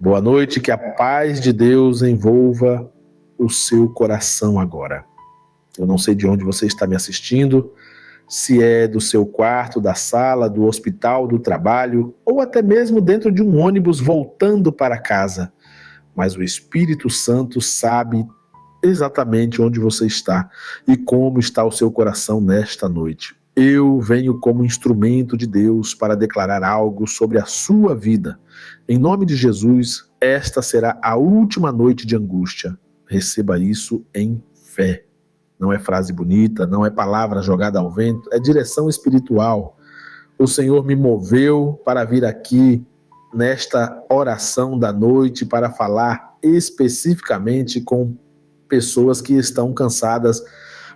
Boa noite, que a paz de Deus envolva o seu coração agora. Eu não sei de onde você está me assistindo, se é do seu quarto, da sala, do hospital, do trabalho, ou até mesmo dentro de um ônibus voltando para casa. Mas o Espírito Santo sabe exatamente onde você está e como está o seu coração nesta noite. Eu venho como instrumento de Deus para declarar algo sobre a sua vida. Em nome de Jesus, esta será a última noite de angústia. Receba isso em fé. Não é frase bonita, não é palavra jogada ao vento, é direção espiritual. O Senhor me moveu para vir aqui nesta oração da noite para falar especificamente com pessoas que estão cansadas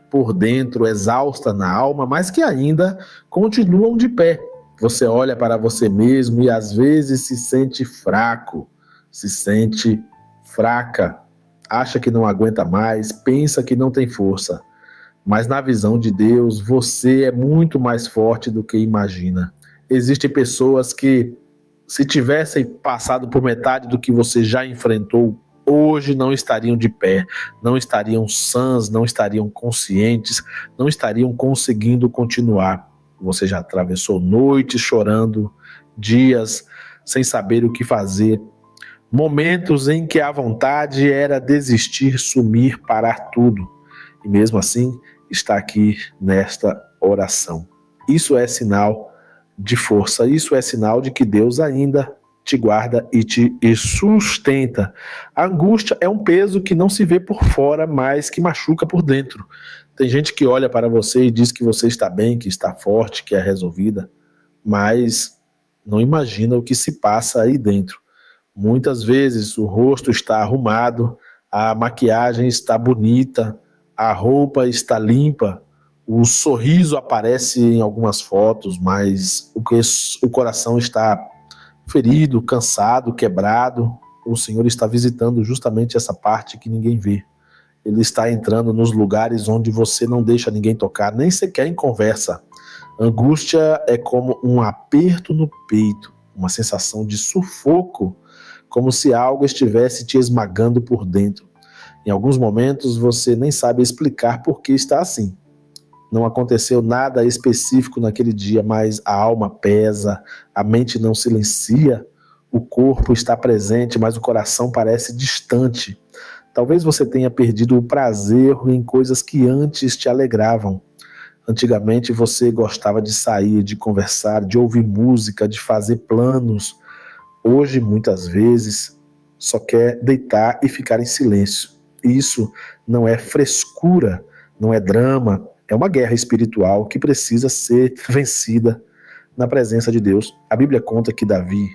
por dentro, exaustas na alma, mas que ainda continuam de pé. Você olha para você mesmo e às vezes se sente fraco, se sente fraca, acha que não aguenta mais, pensa que não tem força. Mas na visão de Deus, você é muito mais forte do que imagina. Existem pessoas que, se tivessem passado por metade do que você já enfrentou, hoje não estariam de pé, não estariam sãs, não estariam conscientes, não estariam conseguindo continuar. Você já atravessou noites chorando, dias sem saber o que fazer, momentos em que a vontade era desistir, sumir, parar tudo. E mesmo assim, está aqui nesta oração. Isso é sinal de força, isso é sinal de que Deus ainda te guarda e te sustenta. A angústia é um peso que não se vê por fora, mas que machuca por dentro. Tem gente que olha para você e diz que você está bem, que está forte, que é resolvida, mas não imagina o que se passa aí dentro. Muitas vezes o rosto está arrumado, a maquiagem está bonita, a roupa está limpa, o sorriso aparece em algumas fotos, mas o coração está ferido, cansado, quebrado. O Senhor está visitando justamente essa parte que ninguém vê. Ele está entrando nos lugares onde você não deixa ninguém tocar, nem sequer em conversa. Angústia é como um aperto no peito, uma sensação de sufoco, como se algo estivesse te esmagando por dentro. Em alguns momentos você nem sabe explicar por que está assim. Não aconteceu nada específico naquele dia, mas a alma pesa, a mente não silencia, o corpo está presente, mas o coração parece distante. Talvez você tenha perdido o prazer em coisas que antes te alegravam. Antigamente você gostava de sair, de conversar, de ouvir música, de fazer planos. Hoje, muitas vezes, só quer deitar e ficar em silêncio. Isso não é frescura, não é drama, é uma guerra espiritual que precisa ser vencida na presença de Deus. A Bíblia conta que Davi,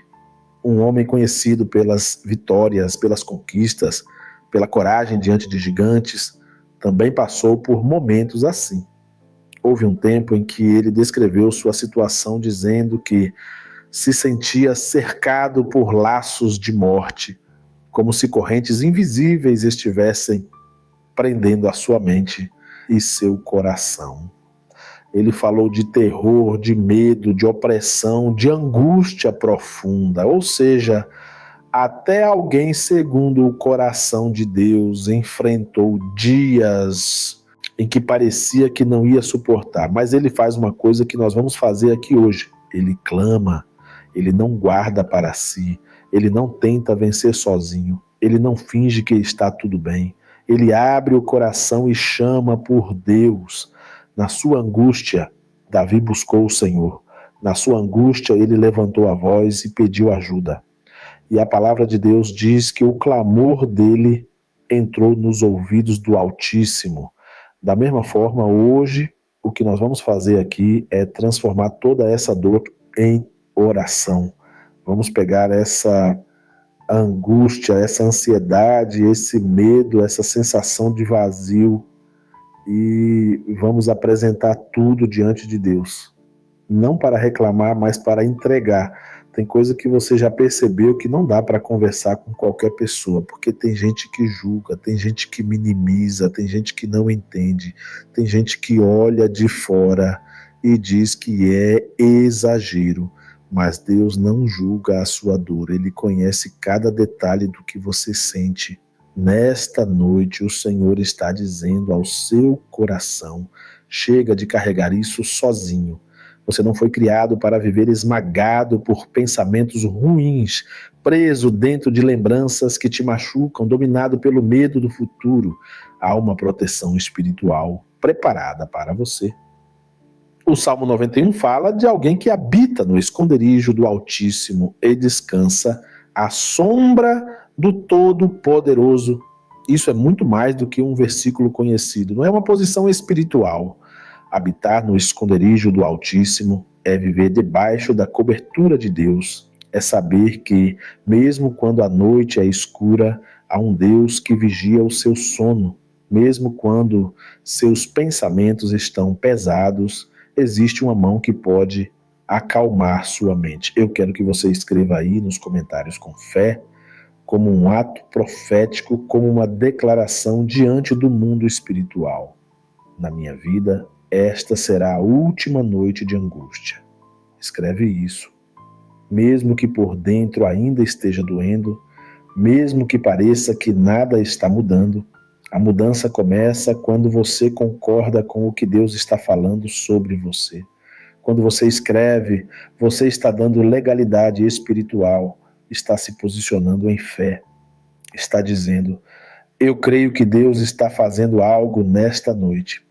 um homem conhecido pelas vitórias, pelas conquistas, pela coragem diante de gigantes, também passou por momentos assim. Houve um tempo em que ele descreveu sua situação dizendo que se sentia cercado por laços de morte, como se correntes invisíveis estivessem prendendo a sua mente e seu coração. Ele falou de terror, de medo, de opressão, de angústia profunda, ou seja, até alguém segundo o coração de Deus enfrentou dias em que parecia que não ia suportar, mas ele faz uma coisa que nós vamos fazer aqui hoje. Ele clama, ele não guarda para si, ele não tenta vencer sozinho, ele não finge que está tudo bem. Ele abre o coração e chama por Deus. Na sua angústia, Davi buscou o Senhor. Na sua angústia, ele levantou a voz e pediu ajuda. E a palavra de Deus diz que o clamor dele entrou nos ouvidos do Altíssimo. Da mesma forma, hoje, o que nós vamos fazer aqui é transformar toda essa dor em oração. Vamos pegar essa angústia, essa ansiedade, esse medo, essa sensação de vazio e vamos apresentar tudo diante de Deus. Não para reclamar, mas para entregar. Tem coisa que você já percebeu que não dá para conversar com qualquer pessoa, porque tem gente que julga, tem gente que minimiza, tem gente que não entende, tem gente que olha de fora e diz que é exagero. mas Deus não julga a sua dor. Ele conhece cada detalhe do que você sente. Nesta noite, o Senhor está dizendo ao seu coração: chega de carregar isso sozinho. Você não foi criado para viver esmagado por pensamentos ruins, preso dentro de lembranças que te machucam, dominado pelo medo do futuro. Há uma proteção espiritual preparada para você. O Salmo 91 fala de alguém que habita no esconderijo do Altíssimo e descansa à sombra do Todo-Poderoso. Isso é muito mais do que um versículo conhecido, não é uma posição espiritual. Habitar no esconderijo do Altíssimo é viver debaixo da cobertura de Deus, é saber que, mesmo quando a noite é escura, há um Deus que vigia o seu sono, mesmo quando seus pensamentos estão pesados, existe uma mão que pode acalmar sua mente. Eu quero que você escreva aí nos comentários com fé, como um ato profético, como uma declaração diante do mundo espiritual. Na minha vida, esta será a última noite de angústia. Escreve isso. Mesmo que por dentro ainda esteja doendo, mesmo que pareça que nada está mudando, a mudança começa quando você concorda com o que Deus está falando sobre você. Quando você escreve, você está dando legalidade espiritual, está se posicionando em fé, está dizendo: eu creio que Deus está fazendo algo nesta noite.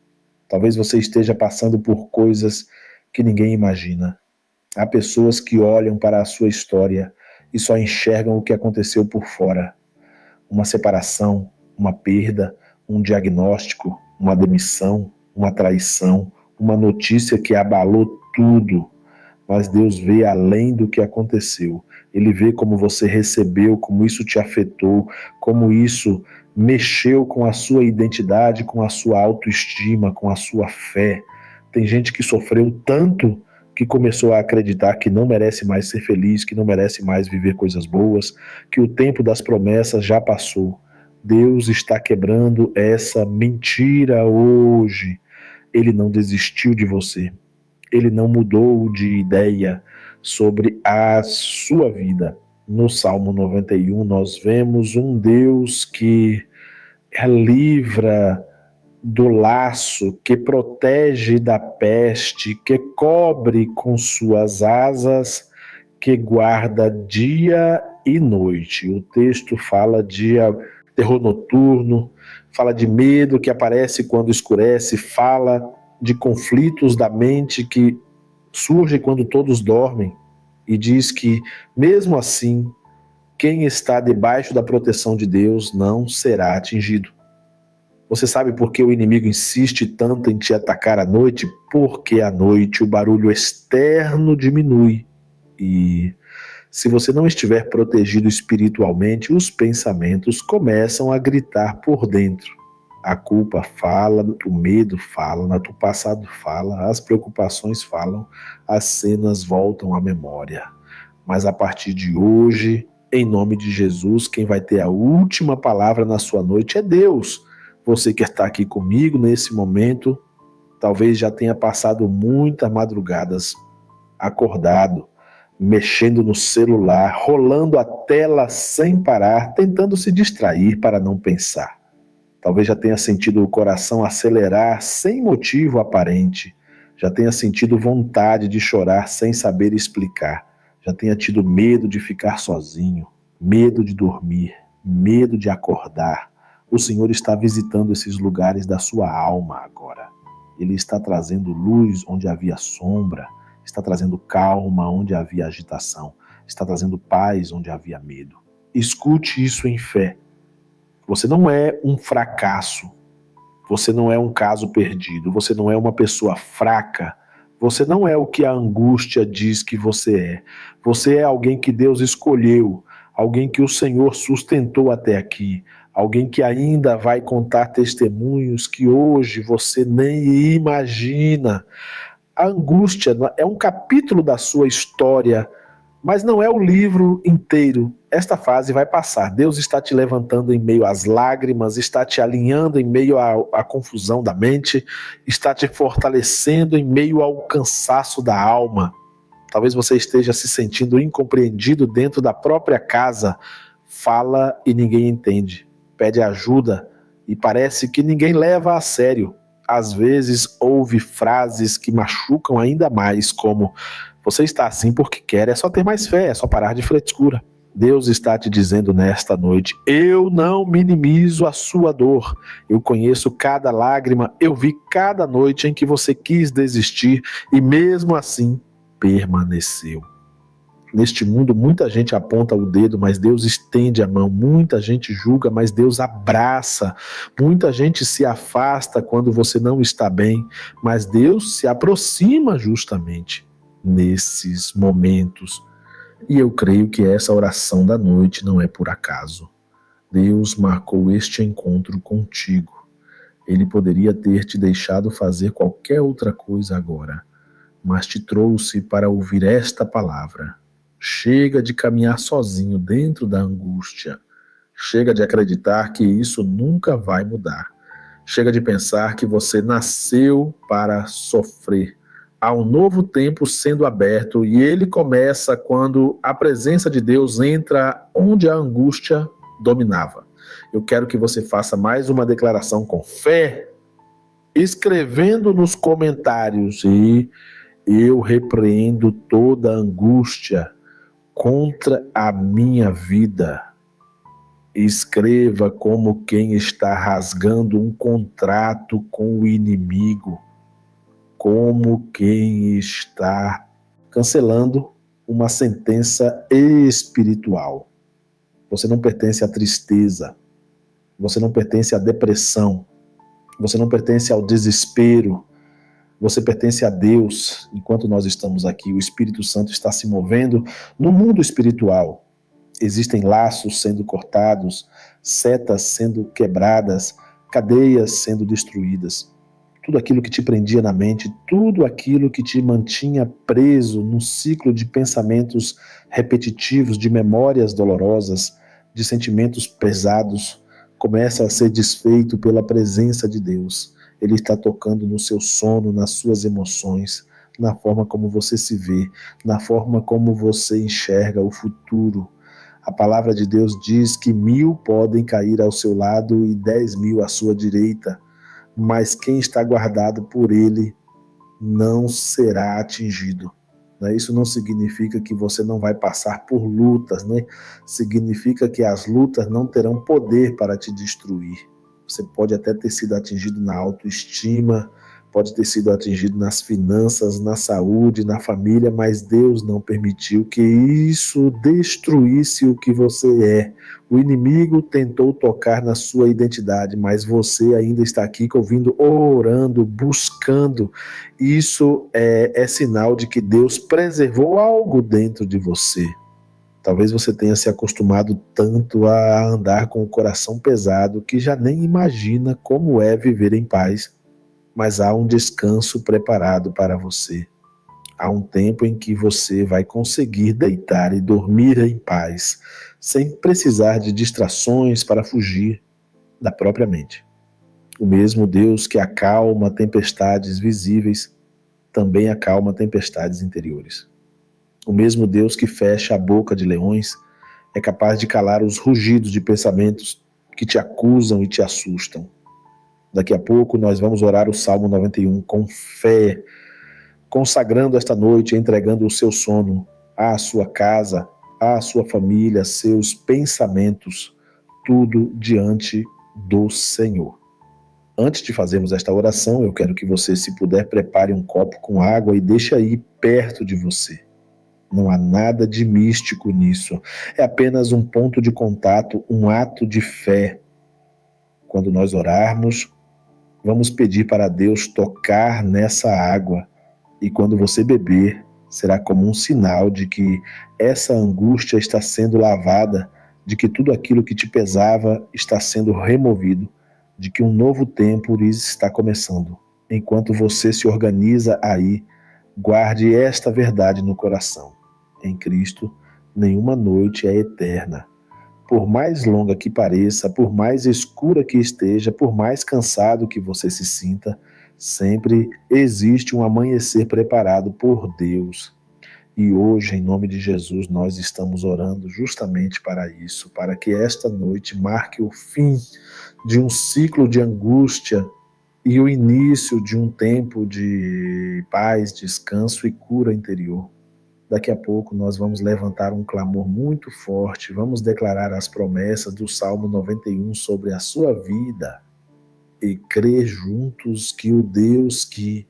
Talvez você esteja passando por coisas que ninguém imagina. Há pessoas que olham para a sua história e só enxergam o que aconteceu por fora. Uma separação, uma perda, um diagnóstico, uma demissão, uma traição, uma notícia que abalou tudo. Mas Deus vê além do que aconteceu. Ele vê como você recebeu, como isso te afetou, como isso mexeu com a sua identidade, com a sua autoestima, com a sua fé. Tem gente que sofreu tanto que começou a acreditar que não merece mais ser feliz, que não merece mais viver coisas boas, que o tempo das promessas já passou. Deus está quebrando essa mentira hoje. Ele não desistiu de você. Ele não mudou de ideia sobre a sua vida. No Salmo 91, nós vemos um Deus que livra do laço, que protege da peste, que cobre com suas asas, que guarda dia e noite. O texto fala de terror noturno, fala de medo que aparece quando escurece, fala de conflitos da mente que surgem quando todos dormem, e diz que, mesmo assim, quem está debaixo da proteção de Deus não será atingido. Você sabe por que o inimigo insiste tanto em te atacar à noite? Porque à noite o barulho externo diminui. E se você não estiver protegido espiritualmente, os pensamentos começam a gritar por dentro. A culpa fala, o medo fala, o passado fala, as preocupações falam, as cenas voltam à memória. Mas a partir de hoje, em nome de Jesus, quem vai ter a última palavra na sua noite é Deus. Você que está aqui comigo nesse momento, talvez já tenha passado muitas madrugadas acordado, mexendo no celular, rolando a tela sem parar, tentando se distrair para não pensar. Talvez já tenha sentido o coração acelerar sem motivo aparente, já tenha sentido vontade de chorar sem saber explicar, já tenha tido medo de ficar sozinho, medo de dormir, medo de acordar. O Senhor está visitando esses lugares da sua alma agora. Ele está trazendo luz onde havia sombra, está trazendo calma onde havia agitação, está trazendo paz onde havia medo. Escute isso em fé. Você não é um fracasso, você não é um caso perdido, você não é uma pessoa fraca, você não é o que a angústia diz que você é. Você é alguém que Deus escolheu, alguém que o Senhor sustentou até aqui, alguém que ainda vai contar testemunhos que hoje você nem imagina. A angústia é um capítulo da sua história, mas não é o livro inteiro. Esta fase vai passar. Deus está te levantando em meio às lágrimas, está te alinhando em meio à confusão da mente, está te fortalecendo em meio ao cansaço da alma. Talvez você esteja se sentindo incompreendido dentro da própria casa. Fala e ninguém entende. Pede ajuda e parece que ninguém leva a sério. Às vezes ouve frases que machucam ainda mais, como: você está assim porque quer, é só ter mais fé, é só parar de frescura. Deus está te dizendo nesta noite: eu não minimizo a sua dor. Eu conheço cada lágrima, eu vi cada noite em que você quis desistir e mesmo assim permaneceu. Neste mundo, muita gente aponta o dedo, mas Deus estende a mão. Muita gente julga, mas Deus abraça. Muita gente se afasta quando você não está bem, mas Deus se aproxima justamente nesses momentos. E eu creio que essa oração da noite não é por acaso. Deus marcou este encontro contigo. Ele poderia ter te deixado fazer qualquer outra coisa agora, mas te trouxe para ouvir esta palavra. Chega de caminhar sozinho dentro da angústia. Chega de acreditar que isso nunca vai mudar. Chega de pensar que você nasceu para sofrer. Há um novo tempo sendo aberto e ele começa quando a presença de Deus entra onde a angústia dominava. Eu quero que você faça mais uma declaração com fé, escrevendo nos comentários: e eu repreendo toda angústia contra a minha vida. Escreva como quem está rasgando um contrato com o inimigo, como quem está cancelando uma sentença espiritual. Você não pertence à tristeza, você não pertence à depressão, você não pertence ao desespero, você pertence a Deus. Enquanto nós estamos aqui, o Espírito Santo está se movendo no mundo espiritual. Existem laços sendo cortados, setas sendo quebradas, cadeias sendo destruídas. Tudo aquilo que te prendia na mente, tudo aquilo que te mantinha preso num ciclo de pensamentos repetitivos, de memórias dolorosas, de sentimentos pesados, começa a ser desfeito pela presença de Deus. Ele está tocando no seu sono, nas suas emoções, na forma como você se vê, na forma como você enxerga o futuro. A palavra de Deus diz que 1000 podem cair ao seu lado e 10.000 à sua direita, mas quem está guardado por ele não será atingido. Isso não significa que você não vai passar por lutas, né? Significa que as lutas não terão poder para te destruir. Você pode até ter sido atingido na autoestima, pode ter sido atingido nas finanças, na saúde, na família, mas Deus não permitiu que isso destruísse o que você é. O inimigo tentou tocar na sua identidade, mas você ainda está aqui ouvindo, orando, buscando. Isso é sinal de que Deus preservou algo dentro de você. Talvez você tenha se acostumado tanto a andar com o coração pesado que já nem imagina como é viver em paz. Mas há um descanso preparado para você. Há um tempo em que você vai conseguir deitar e dormir em paz, sem precisar de distrações para fugir da própria mente. O mesmo Deus que acalma tempestades visíveis, também acalma tempestades interiores. O mesmo Deus que fecha a boca de leões é capaz de calar os rugidos de pensamentos que te acusam e te assustam. Daqui a pouco nós vamos orar o Salmo 91 com fé, consagrando esta noite, entregando o seu sono à sua casa, à sua família, seus pensamentos, tudo diante do Senhor. Antes de fazermos esta oração, eu quero que você, se puder, prepare um copo com água e deixe aí perto de você. Não há nada de místico nisso. É apenas um ponto de contato, um ato de fé. Quando nós orarmos, vamos pedir para Deus tocar nessa água. E quando você beber, será como um sinal de que essa angústia está sendo lavada, de que tudo aquilo que te pesava está sendo removido, de que um novo tempo está começando. Enquanto você se organiza aí, guarde esta verdade no coração. Em Cristo, nenhuma noite é eterna. Por mais longa que pareça, por mais escura que esteja, por mais cansado que você se sinta, sempre existe um amanhecer preparado por Deus. E hoje, em nome de Jesus, nós estamos orando justamente para isso, para que esta noite marque o fim de um ciclo de angústia e o início de um tempo de paz, descanso e cura interior. Daqui a pouco nós vamos levantar um clamor muito forte, vamos declarar as promessas do Salmo 91 sobre a sua vida e crer juntos que o Deus que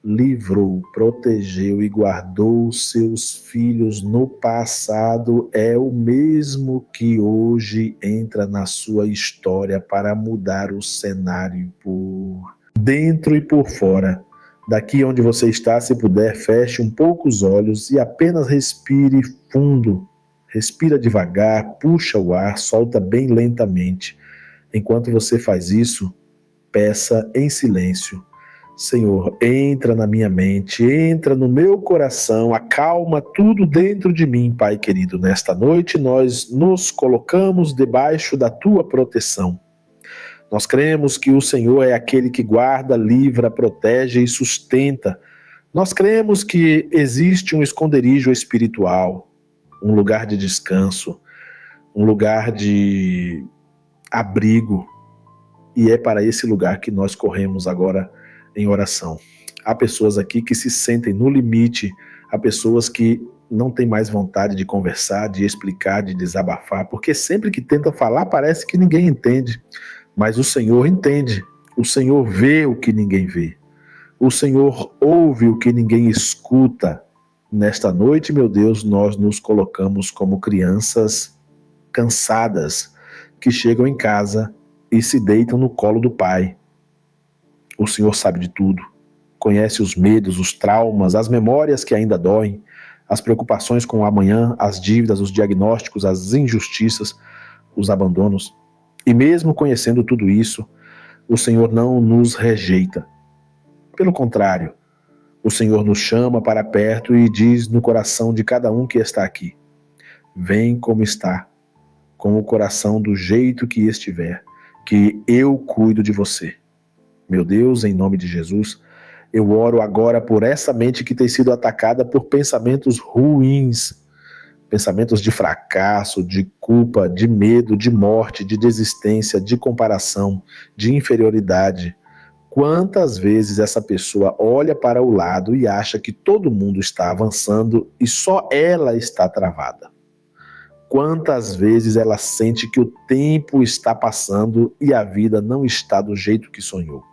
livrou, protegeu e guardou seus filhos no passado é o mesmo que hoje entra na sua história para mudar o cenário por dentro e por fora. Daqui onde você está, se puder, feche um pouco os olhos e apenas respire fundo. Respira devagar, puxa o ar, solta bem lentamente. Enquanto você faz isso, peça em silêncio: Senhor, entra na minha mente, entra no meu coração, acalma tudo dentro de mim, Pai querido. Nesta noite nós nos colocamos debaixo da tua proteção. Nós cremos que o Senhor é aquele que guarda, livra, protege e sustenta. Nós cremos que existe um esconderijo espiritual, um lugar de descanso, um lugar de abrigo, e é para esse lugar que nós corremos agora em oração. Há pessoas aqui que se sentem no limite, há pessoas que não têm mais vontade de conversar, de explicar, de desabafar, porque sempre que tentam falar parece que ninguém entende, mas o Senhor entende, o Senhor vê o que ninguém vê, o Senhor ouve o que ninguém escuta. Nesta noite, meu Deus, nós nos colocamos como crianças cansadas que chegam em casa e se deitam no colo do Pai. O Senhor sabe de tudo, conhece os medos, os traumas, as memórias que ainda doem, as preocupações com o amanhã, as dívidas, os diagnósticos, as injustiças, os abandonos. E mesmo conhecendo tudo isso, o Senhor não nos rejeita. Pelo contrário, o Senhor nos chama para perto e diz no coração de cada um que está aqui: vem como está, com o coração do jeito que estiver, que eu cuido de você. Meu Deus, em nome de Jesus, eu oro agora por essa mente que tem sido atacada por pensamentos ruins, pensamentos de fracasso, de culpa, de medo, de morte, de desistência, de comparação, de inferioridade. Quantas vezes essa pessoa olha para o lado e acha que todo mundo está avançando e só ela está travada? Quantas vezes ela sente que o tempo está passando e a vida não está do jeito que sonhou?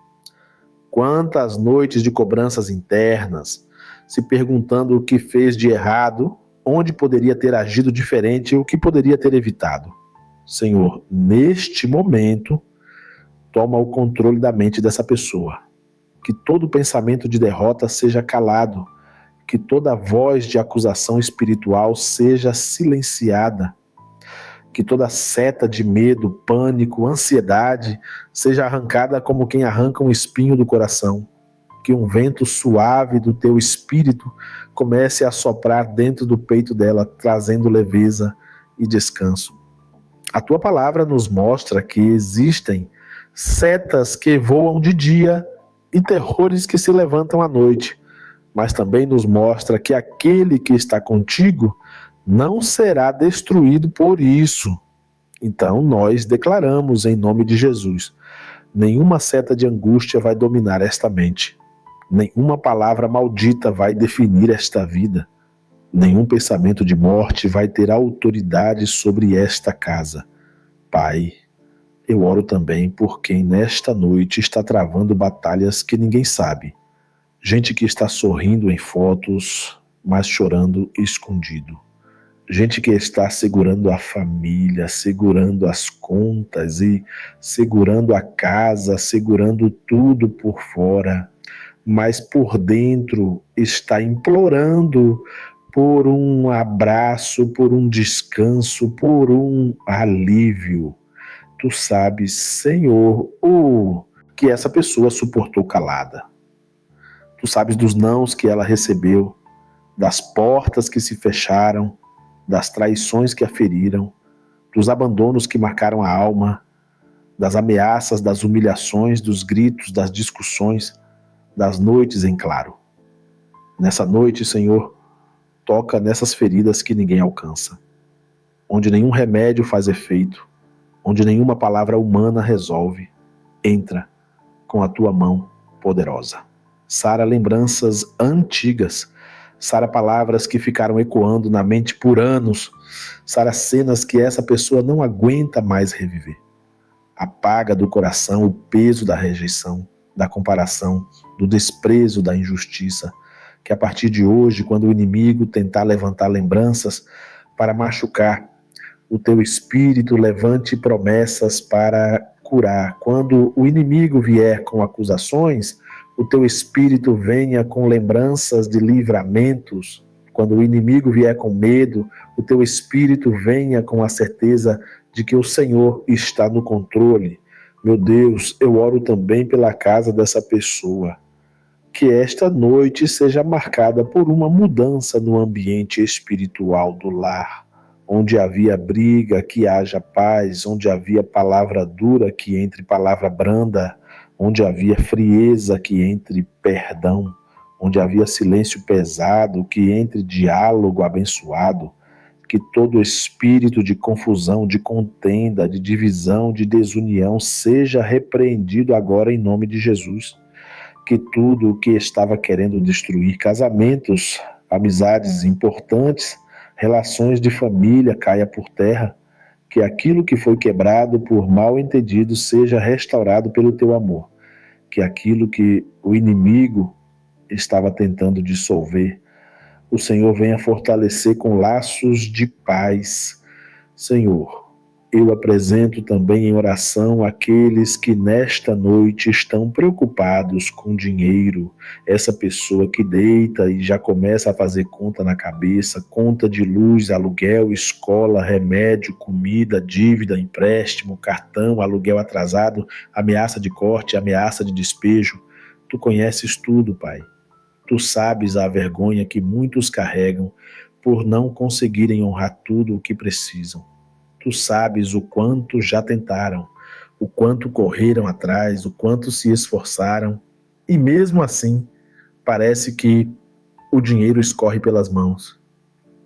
Quantas noites de cobranças internas, se perguntando o que fez de errado, onde poderia ter agido diferente e o que poderia ter evitado. Senhor, neste momento, toma o controle da mente dessa pessoa. Que todo pensamento de derrota seja calado, que toda voz de acusação espiritual seja silenciada, que toda seta de medo, pânico, ansiedade seja arrancada como quem arranca um espinho do coração, que um vento suave do teu espírito comece a soprar dentro do peito dela, trazendo leveza e descanso. A tua palavra nos mostra que existem setas que voam de dia e terrores que se levantam à noite, mas também nos mostra que aquele que está contigo não será destruído por isso. Então nós declaramos em nome de Jesus: nenhuma seta de angústia vai dominar esta mente, nenhuma palavra maldita vai definir esta vida, nenhum pensamento de morte vai ter autoridade sobre esta casa. Pai, eu oro também por quem nesta noite está travando batalhas que ninguém sabe, gente que está sorrindo em fotos, mas chorando escondido. Gente que está segurando a família, segurando as contas e segurando a casa, segurando tudo por fora, mas por dentro está implorando por um abraço, por um descanso, por um alívio. Tu sabes, Senhor, o que essa pessoa suportou calada. Tu sabes dos nãos que ela recebeu, das portas que se fecharam, das traições que a feriram, dos abandonos que marcaram a alma, das ameaças, das humilhações, dos gritos, das discussões, das noites em claro. Nessa noite, Senhor, Toca nessas feridas que ninguém alcança, onde nenhum remédio faz efeito, onde nenhuma palavra humana resolve. Entra com a tua mão poderosa. Sara lembranças antigas, sara palavras que ficaram ecoando na mente por anos, sara cenas que essa pessoa não aguenta mais reviver. Apaga do coração o peso da rejeição, da comparação, do desprezo, da injustiça, que a partir de hoje, quando o inimigo tentar levantar lembranças para machucar, o teu espírito levante promessas para curar. Quando o inimigo vier com acusações, o teu espírito venha com lembranças de livramentos. Quando o inimigo vier com medo, o teu espírito venha com a certeza de que o Senhor está no controle. Meu Deus, eu oro também pela casa dessa pessoa. Que esta noite seja marcada por uma mudança no ambiente espiritual do lar. Onde havia briga, que haja paz. Onde havia palavra dura, que entre palavra branda. Onde havia frieza, que entre perdão. Onde havia silêncio pesado, que entre diálogo abençoado. Que todo espírito de confusão, de contenda, de divisão, de desunião seja repreendido agora em nome de Jesus. Que tudo o que estava querendo destruir casamentos, amizades importantes, relações de família caia por terra, que aquilo que foi quebrado por mal entendido seja restaurado pelo teu amor, que aquilo que o inimigo estava tentando dissolver, o Senhor venha fortalecer com laços de paz. Senhor, eu apresento também em oração aqueles que nesta noite estão preocupados com dinheiro. Essa pessoa que deita e já começa a fazer conta na cabeça, conta de luz, aluguel, escola, remédio, comida, dívida, empréstimo, cartão, aluguel atrasado, ameaça de corte, ameaça de despejo. Tu conheces tudo, Pai. Tu sabes a vergonha que muitos carregam por não conseguirem honrar tudo o que precisam. Tu sabes o quanto já tentaram, o quanto correram atrás, o quanto se esforçaram, e mesmo assim, parece que o dinheiro escorre pelas mãos.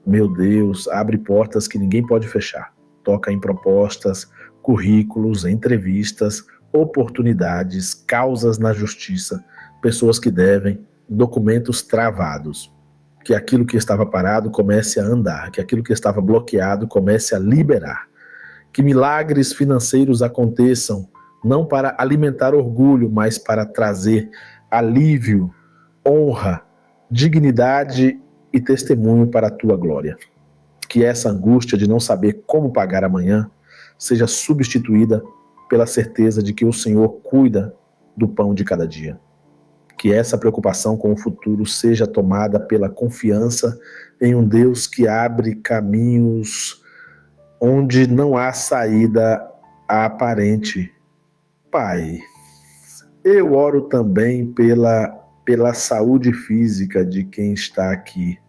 Meu Deus, abre portas que ninguém pode fechar. Toca em propostas, currículos, entrevistas, oportunidades, causas na justiça, pessoas que devem, documentos travados. Que aquilo que estava parado comece a andar, que aquilo que estava bloqueado comece a liberar. Que milagres financeiros aconteçam, não para alimentar orgulho, mas para trazer alívio, honra, dignidade e testemunho para a tua glória. Que essa angústia de não saber como pagar amanhã seja substituída pela certeza de que o Senhor cuida do pão de cada dia. Que essa preocupação com o futuro seja tomada pela confiança em um Deus que abre caminhos onde não há saída aparente. Pai, eu oro também pela saúde física de quem está aqui,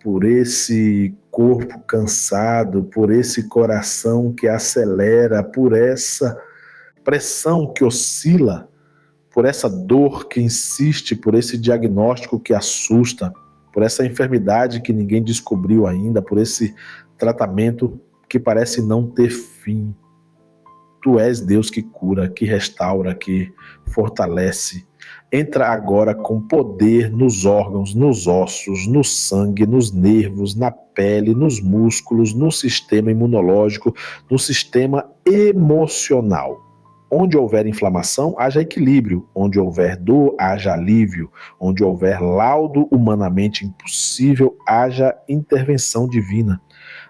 por esse corpo cansado, por esse coração que acelera, por essa pressão que oscila, por essa dor que insiste, por esse diagnóstico que assusta, por essa enfermidade que ninguém descobriu ainda, por esse tratamento que parece não ter fim. Tu és Deus que cura, que restaura, que fortalece. Entra agora com poder nos órgãos, nos ossos, no sangue, nos nervos, na pele, nos músculos, no sistema imunológico, no sistema emocional. Onde houver inflamação, haja equilíbrio. Onde houver dor, haja alívio. Onde houver laudo humanamente impossível, haja intervenção divina.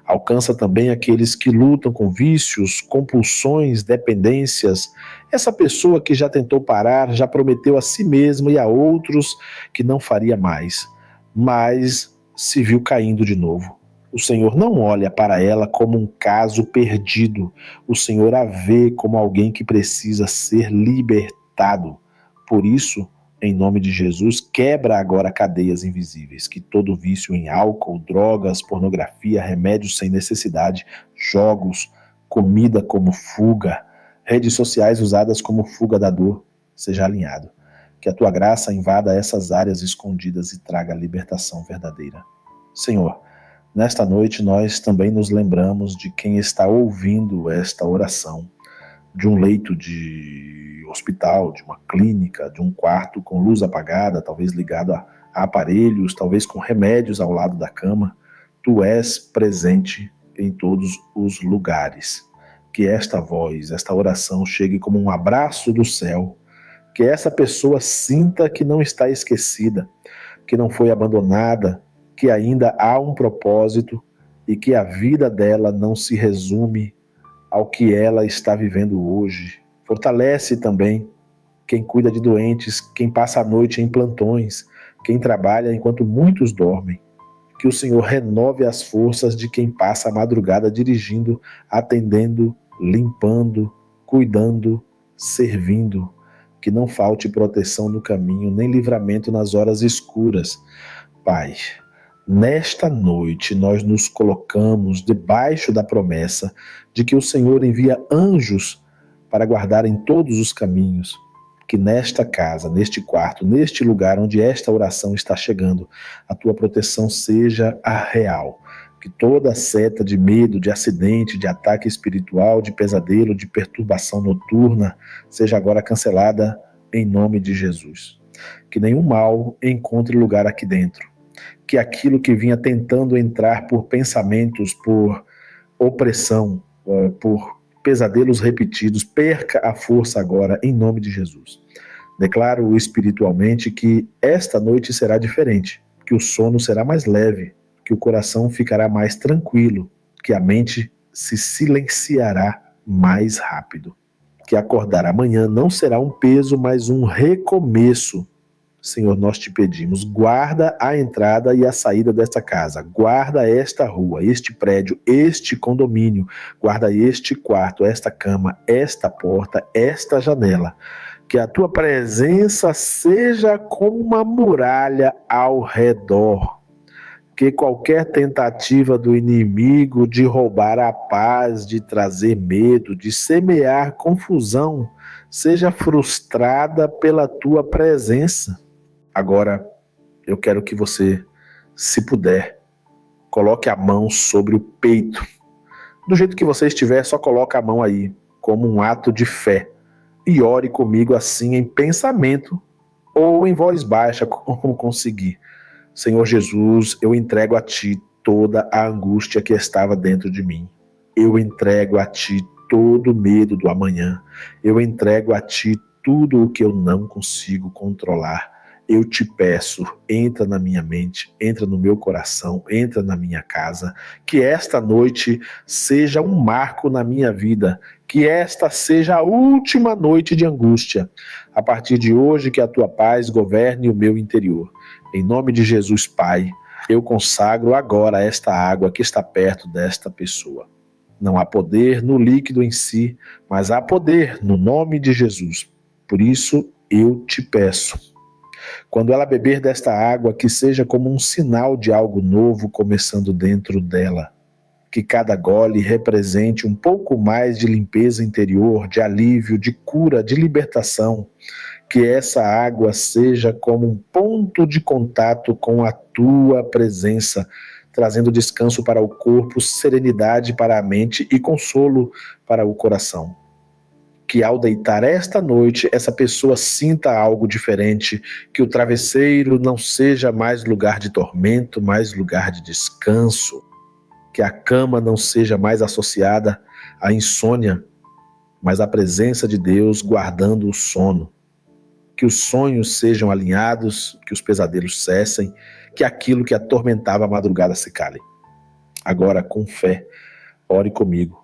Alcança também aqueles que lutam com vícios, compulsões, dependências. Essa pessoa que já tentou parar, já prometeu a si mesma e a outros que não faria mais, mas se viu caindo de novo. O Senhor não olha para ela como um caso perdido. O Senhor a vê como alguém que precisa ser libertado. Por isso, em nome de Jesus, quebra agora cadeias invisíveis, que todo vício em álcool, drogas, pornografia, remédios sem necessidade, jogos, comida como fuga, redes sociais usadas como fuga da dor, seja alinhado. Que a tua graça invada essas áreas escondidas e traga a libertação verdadeira. Senhor, nesta noite nós também nos lembramos de quem está ouvindo esta oração, de um leito de hospital, de uma clínica, de um quarto com luz apagada, talvez ligado a aparelhos, talvez com remédios ao lado da cama. Tu és presente em todos os lugares. Que esta voz, esta oração chegue como um abraço do céu, que essa pessoa sinta que não está esquecida, que não foi abandonada, que ainda há um propósito e que a vida dela não se resume ao que ela está vivendo hoje. Fortalece também quem cuida de doentes, quem passa a noite em plantões, quem trabalha enquanto muitos dormem. Que o Senhor renove as forças de quem passa a madrugada dirigindo, atendendo, limpando, cuidando, servindo. Que não falte proteção no caminho, nem livramento nas horas escuras. Pai, nesta noite nós nos colocamos debaixo da promessa de que o Senhor envia anjos para guardar em todos os caminhos. Que nesta casa, neste quarto, neste lugar onde esta oração está chegando, a tua proteção seja a real. Que toda seta de medo, de acidente, de ataque espiritual, de pesadelo, de perturbação noturna, seja agora cancelada em nome de Jesus. Que nenhum mal encontre lugar aqui dentro. Que aquilo que vinha tentando entrar por pensamentos, por opressão, por pesadelos repetidos, perca a força agora em nome de Jesus. Declaro espiritualmente que esta noite será diferente, que o sono será mais leve, que o coração ficará mais tranquilo, que a mente se silenciará mais rápido, que acordar amanhã não será um peso, mas um recomeço. Senhor, nós te pedimos, guarda a entrada e a saída desta casa, guarda esta rua, este prédio, este condomínio, guarda este quarto, esta cama, esta porta, esta janela. Que a tua presença seja como uma muralha ao redor. Que qualquer tentativa do inimigo de roubar a paz, de trazer medo, de semear confusão, seja frustrada pela tua presença. Agora, eu quero que você, se puder, coloque a mão sobre o peito. Do jeito que você estiver, só coloque a mão aí, como um ato de fé. E ore comigo assim em pensamento ou em voz baixa, como conseguir. Senhor Jesus, eu entrego a Ti toda a angústia que estava dentro de mim. Eu entrego a Ti todo o medo do amanhã. Eu entrego a Ti tudo o que eu não consigo controlar. Eu te peço, entra na minha mente, entra no meu coração, entra na minha casa, que esta noite seja um marco na minha vida, que esta seja a última noite de angústia. A partir de hoje, que a tua paz governe o meu interior. Em nome de Jesus, Pai, eu consagro agora esta água que está perto desta pessoa. Não há poder no líquido em si, mas há poder no nome de Jesus. Por isso, eu te peço. Quando ela beber desta água, que seja como um sinal de algo novo começando dentro dela. Que cada gole represente um pouco mais de limpeza interior, de alívio, de cura, de libertação. Que essa água seja como um ponto de contato com a tua presença, trazendo descanso para o corpo, serenidade para a mente e consolo para o coração. Que ao deitar esta noite, essa pessoa sinta algo diferente, que o travesseiro não seja mais lugar de tormento, mais lugar de descanso, que a cama não seja mais associada à insônia, mas à presença de Deus guardando o sono, que os sonhos sejam alinhados, que os pesadelos cessem, que aquilo que atormentava a madrugada se cale. Agora, com fé, ore comigo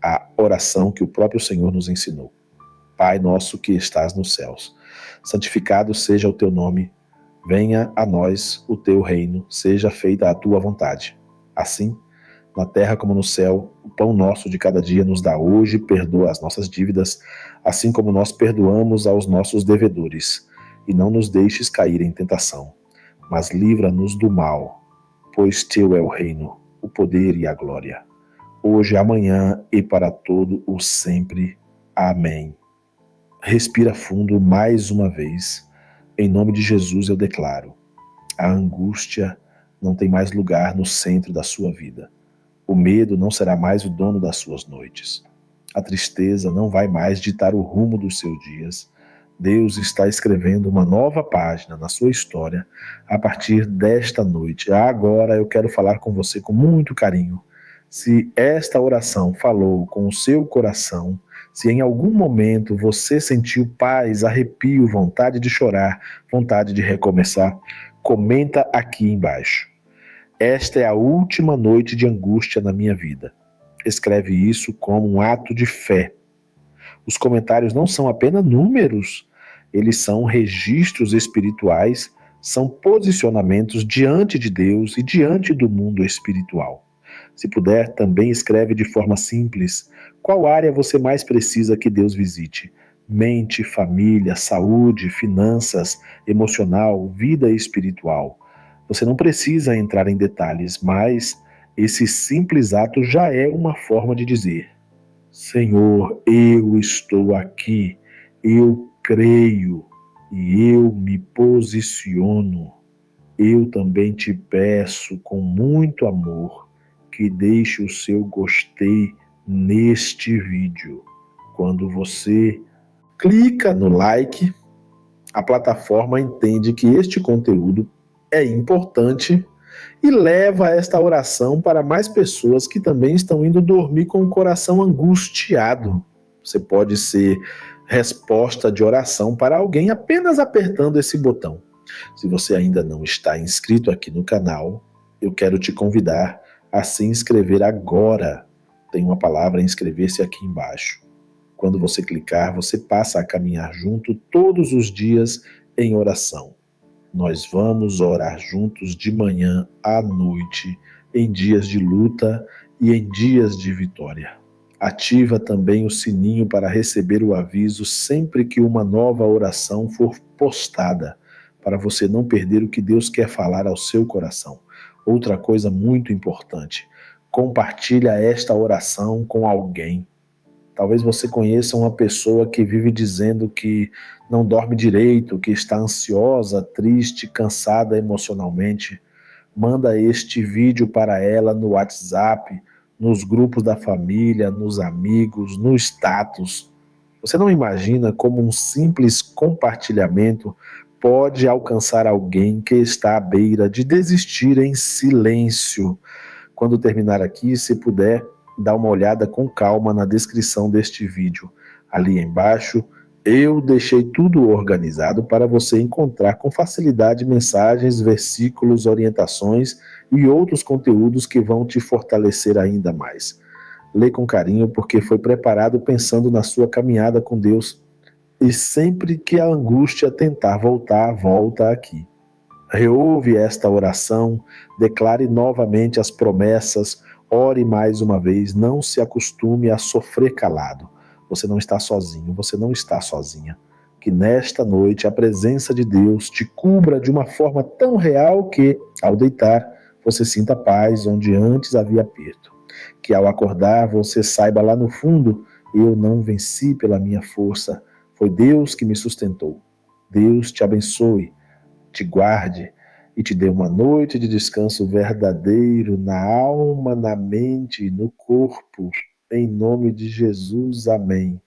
a oração que o próprio Senhor nos ensinou. Pai nosso que estás nos céus, santificado seja o teu nome, venha a nós o teu reino, seja feita a tua vontade. Assim, na terra como no céu, o pão nosso de cada dia nos dá hoje, perdoa as nossas dívidas, assim como nós perdoamos aos nossos devedores. E não nos deixes cair em tentação, mas livra-nos do mal, pois teu é o reino, o poder e a glória, hoje, amanhã e para todo o sempre. Amém. Respira fundo mais uma vez. Em nome de Jesus eu declaro: a angústia não tem mais lugar no centro da sua vida. O medo não será mais o dono das suas noites. A tristeza não vai mais ditar o rumo dos seus dias. Deus está escrevendo uma nova página na sua história a partir desta noite. Agora eu quero falar com você com muito carinho. Se esta oração falou com o seu coração, se em algum momento você sentiu paz, arrepio, vontade de chorar, vontade de recomeçar, comenta aqui embaixo. Esta é a última noite de angústia na minha vida. Escreve isso como um ato de fé. Os comentários não são apenas números, eles são registros espirituais, são posicionamentos diante de Deus e diante do mundo espiritual. Se puder, também escreve de forma simples. Qual área você mais precisa que Deus visite? Mente, família, saúde, finanças, emocional, vida espiritual. Você não precisa entrar em detalhes, mas esse simples ato já é uma forma de dizer: Senhor, eu estou aqui, eu creio e eu me posiciono. Eu também te peço com muito amor que deixe o seu gostei neste vídeo. Quando você clica no like, a plataforma entende que este conteúdo é importante e leva esta oração para mais pessoas que também estão indo dormir com o coração angustiado. Você pode ser resposta de oração para alguém apenas apertando esse botão. Se você ainda não está inscrito aqui no canal, eu quero te convidar a se inscrever agora. Tem uma palavra inscrever-se aqui embaixo. Quando você clicar, você passa a caminhar junto todos os dias em oração. Nós vamos orar juntos de manhã à noite, em dias de luta e em dias de vitória. Ativa também o sininho para receber o aviso sempre que uma nova oração for postada, para você não perder o que Deus quer falar ao seu coração. Outra coisa muito importante, compartilha esta oração com alguém. Talvez você conheça uma pessoa que vive dizendo que não dorme direito, que está ansiosa, triste, cansada emocionalmente. Manda este vídeo para ela no WhatsApp, nos grupos da família, nos amigos, no status. Você não imagina como um simples compartilhamento pode alcançar alguém que está à beira de desistir em silêncio. Quando terminar aqui, se puder, dá uma olhada com calma na descrição deste vídeo. Ali embaixo, eu deixei tudo organizado para você encontrar com facilidade mensagens, versículos, orientações e outros conteúdos que vão te fortalecer ainda mais. Lê com carinho porque foi preparado pensando na sua caminhada com Deus. E sempre que a angústia tentar voltar, volta aqui. Reouve esta oração, declare novamente as promessas, ore mais uma vez, não se acostume a sofrer calado. Você não está sozinho, você não está sozinha. Que nesta noite a presença de Deus te cubra de uma forma tão real que, ao deitar, você sinta paz onde antes havia aperto. Que ao acordar você saiba lá no fundo, eu não venci pela minha força, foi Deus que me sustentou. Deus te abençoe, te guarde e te dê uma noite de descanso verdadeiro na alma, na mente e no corpo. Em nome de Jesus, amém.